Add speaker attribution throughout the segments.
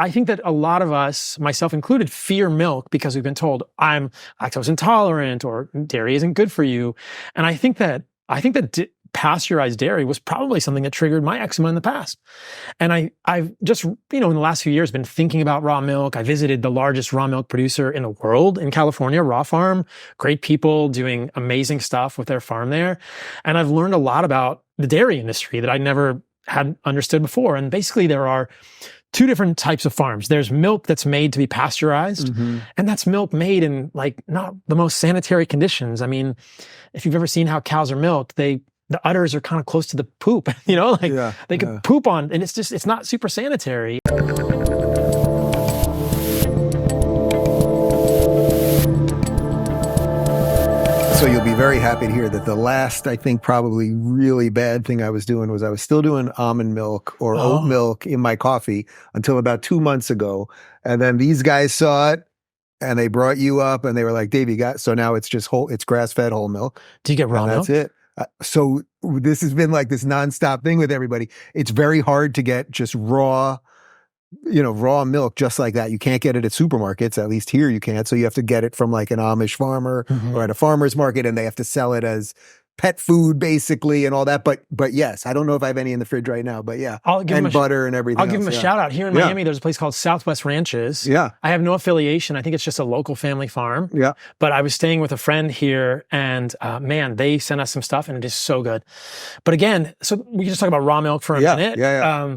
Speaker 1: I think that a lot of us, myself included, fear milk because we've been told I'm lactose intolerant or dairy isn't good for you. And I think that pasteurized dairy was probably something that triggered my eczema in the past. And I've just, in the last few years been thinking about raw milk. I visited the largest raw milk producer in the world in California, Raw Farm. Great people doing amazing stuff with their farm there. And I've learned a lot about the dairy industry that I never had understood before. And basically there are two different types of farms. There's milk that's made to be pasteurized, and that's milk made in like not the most sanitary conditions. I mean, if you've ever seen how cows are milked, the udders are kind of close to the poop, they could poop on, and it's not super sanitary.
Speaker 2: So you'll be very happy to hear that the last, I think, probably really bad thing I was doing was I was still doing almond milk or oat milk in my coffee until about 2 months ago. And then these guys saw it and they brought you up and they were like, Dave, so now it's just it's grass-fed whole milk.
Speaker 1: Do you get raw milk?
Speaker 2: That's it. So this has been like this nonstop thing with everybody. It's very hard to get just raw milk just like that. You can't get it at supermarkets, at least here you can't. So you have to get it from like an Amish farmer or at a farmer's market, and they have to sell it as pet food basically and all that. But yes, I don't know if I have any in the fridge right now, but yeah. Butter and everything.
Speaker 1: I'll give them a shout out. Here in Miami, there's a place called Southwest Ranches.
Speaker 2: Yeah.
Speaker 1: I have no affiliation. I think it's just a local family farm.
Speaker 2: Yeah.
Speaker 1: But I was staying with a friend here and man, they sent us some stuff and it is so good. But again, so we can just talk about raw milk for a minute.
Speaker 2: Yeah.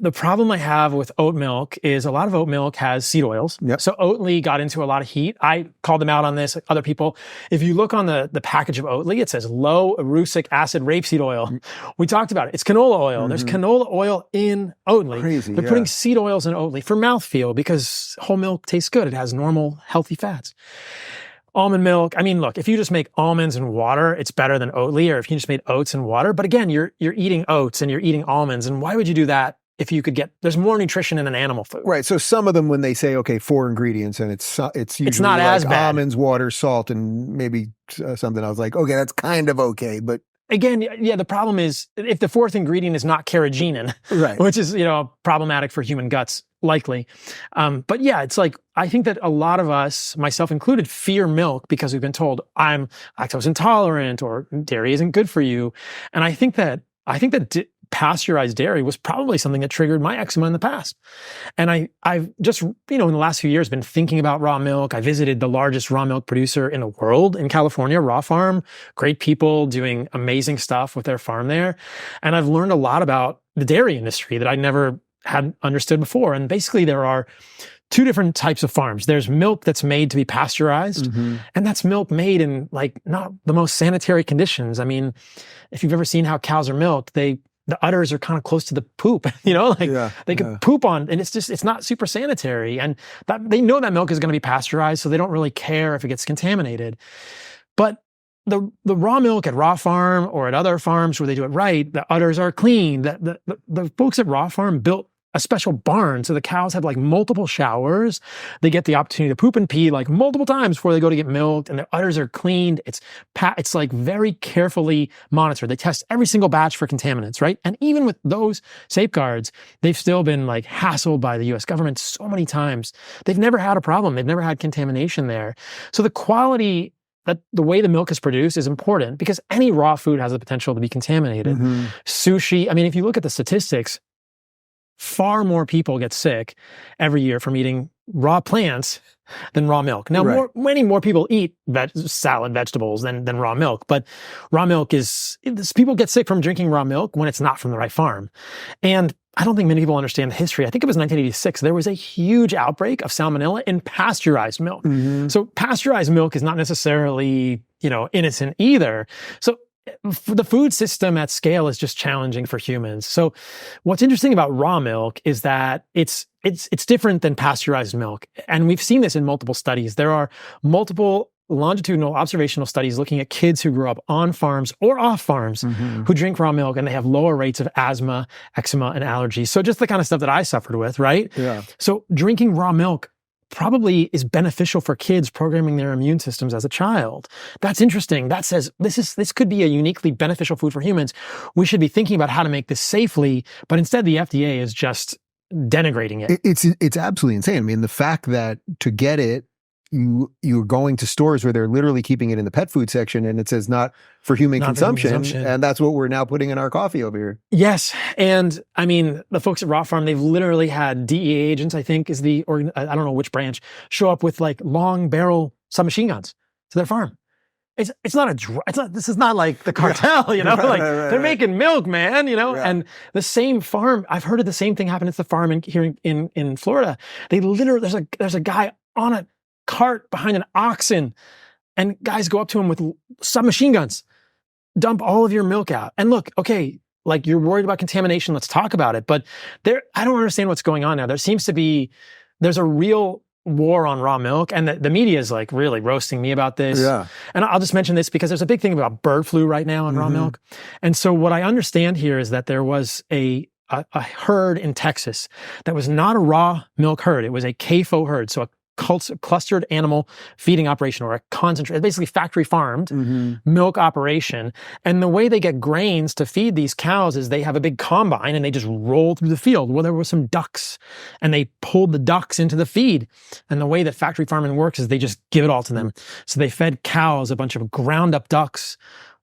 Speaker 1: The problem I have with oat milk is a lot of oat milk has seed oils.
Speaker 2: Yep.
Speaker 1: So Oatly got into a lot of heat. I called them out on this, other people. If you look on the package of Oatly, it says low erucic acid rapeseed oil. We talked about it. It's canola oil. There's canola oil in Oatly.
Speaker 2: Crazy,
Speaker 1: They're putting seed oils in Oatly for mouthfeel because whole milk tastes good. It has normal, healthy fats. Almond milk. I mean, look, if you just make almonds and water, it's better than Oatly, or if you just made oats and water. But again, you're eating oats and you're eating almonds. And why would you do that? If you could there's more nutrition in an animal food.
Speaker 2: Right. So some of them, when they say, okay, 4 ingredients, and it's usually
Speaker 1: not
Speaker 2: like
Speaker 1: as bad.
Speaker 2: Almonds, water, salt, and maybe something. I was like, okay, that's kind of okay. But
Speaker 1: again, yeah, the problem is if the 4th ingredient is not carrageenan,
Speaker 2: right,
Speaker 1: which is, problematic for human guts, likely. But yeah, it's like, I think that a lot of us, myself included, fear milk because we've been told I'm lactose intolerant or dairy isn't good for you. And I think that pasteurized dairy was probably something that triggered my eczema in the past. And I've just, in the last few years been thinking about raw milk. I visited the largest raw milk producer in the world in California, Raw Farm. Great people doing amazing stuff with their farm there. And I've learned a lot about the dairy industry that I never had understood before. And basically there are two different types of farms. There's milk that's made to be pasteurized, and that's milk made in like not the most sanitary conditions. I mean, if you've ever seen how cows are milked, the udders are kind of close to the poop, they could poop on, and it's not super sanitary. And they know that milk is going to be pasteurized, so they don't really care if it gets contaminated. But the raw milk at Raw Farm or at other farms where they do it right, the udders are clean. The folks at Raw Farm built a special barn, so the cows have like multiple showers. They get the opportunity to poop and pee like multiple times before they go to get milked, and their udders are cleaned. It's like very carefully monitored. They test every single batch for contaminants, right? And even with those safeguards, they've still been like hassled by the U.S. government so many times. They've never had a problem. They've never had contamination there. So the quality, that the way the milk is produced is important because any raw food has the potential to be contaminated. Sushi, I mean, if you look at the statistics, far more people get sick every year from eating raw plants than raw milk. Now, many more people eat vegetables than raw milk, but raw milk people get sick from drinking raw milk when it's not from the right farm. And I don't think many people understand the history. I think it was 1986. There was a huge outbreak of salmonella in pasteurized milk. So pasteurized milk is not necessarily, innocent either. So the food system at scale is just challenging for humans. So what's interesting about raw milk is that it's different than pasteurized milk. And we've seen this in multiple studies. There are multiple longitudinal observational studies looking at kids who grew up on farms or off farms who drink raw milk, and they have lower rates of asthma, eczema, and allergies. So just the kind of stuff that I suffered with, right?
Speaker 2: Yeah.
Speaker 1: So drinking raw milk probably is beneficial for kids programming their immune systems as a child. That's interesting. That says this could be a uniquely beneficial food for humans. We should be thinking about how to make this safely, but instead the FDA is just denigrating it.
Speaker 2: It's absolutely insane. I mean, the fact that to get it, you're going to stores where they're literally keeping it in the pet food section and it says not for human consumption. And that's what we're now putting in our coffee over here.
Speaker 1: Yes. And I mean, the folks at Raw Farm, they've literally had DEA agents, I think is I don't know which branch, show up with like long barrel submachine guns to their farm. This is not like the cartel, you know, they're making milk, man, you know, and the same farm, I've heard of the same thing happen at the farm here in Florida. They literally, there's a guy on a cart behind an oxen and guys go up to him with submachine guns, dump all of your milk out. And look, okay, like you're worried about contamination. Let's talk about it. But I don't understand what's going on now. There's a real war on raw milk and the media is like really roasting me about this.
Speaker 2: Yeah.
Speaker 1: And I'll just mention this because there's a big thing about bird flu right now on raw milk. And so what I understand here is that there was a herd in Texas that was not a raw milk herd. It was a CAFO herd. So a clustered animal feeding operation or a concentrate, basically factory farmed milk operation. And the way they get grains to feed these cows is they have a big combine and they just roll through the field. Well, there were some ducks and they pulled the ducks into the feed. And the way that factory farming works is they just give it all to them. So they fed cows a bunch of ground up ducks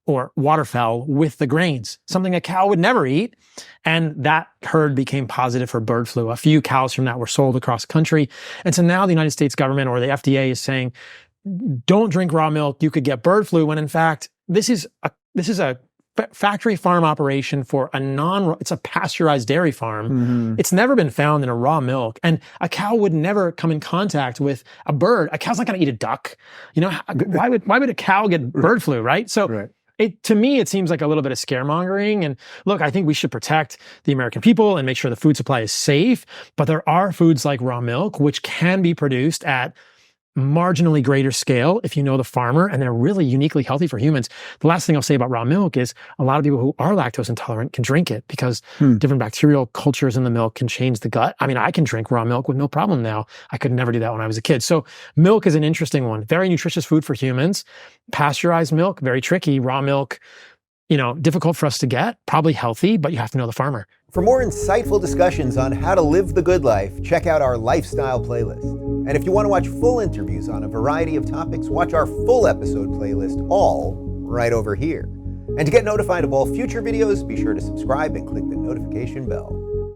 Speaker 1: or waterfowl with the grains, something a cow would never eat. And that herd became positive for bird flu. A few cows from that were sold across the country. And so now the United States government or the FDA is saying, don't drink raw milk. You could get bird flu when in fact, this is a factory farm operation for it's a pasteurized dairy farm. It's never been found in a raw milk. And a cow would never come in contact with a bird. A cow's not going to eat a duck. You know, why would a cow get bird flu, right? So to me, it seems like a little bit of scaremongering. And look, I think we should protect the American people and make sure the food supply is safe. But there are foods like raw milk, which can be produced at marginally greater scale if you know the farmer, and they're really uniquely healthy for humans. The last thing I'll say about raw milk is a lot of people who are lactose intolerant can drink it because different bacterial cultures in the milk can change the gut. I mean, I can drink raw milk with no problem now. I could never do that when I was a kid. So milk is an interesting one. Very nutritious food for humans. Pasteurized milk, very tricky. Raw milk, you know, difficult for us to get, probably healthy, but you have to know the farmer.
Speaker 3: For more insightful discussions on how to live the good life, check out our lifestyle playlist. And if you want to watch full interviews on a variety of topics, watch our full episode playlist, all right over here. And to get notified of all future videos, be sure to subscribe and click the notification bell.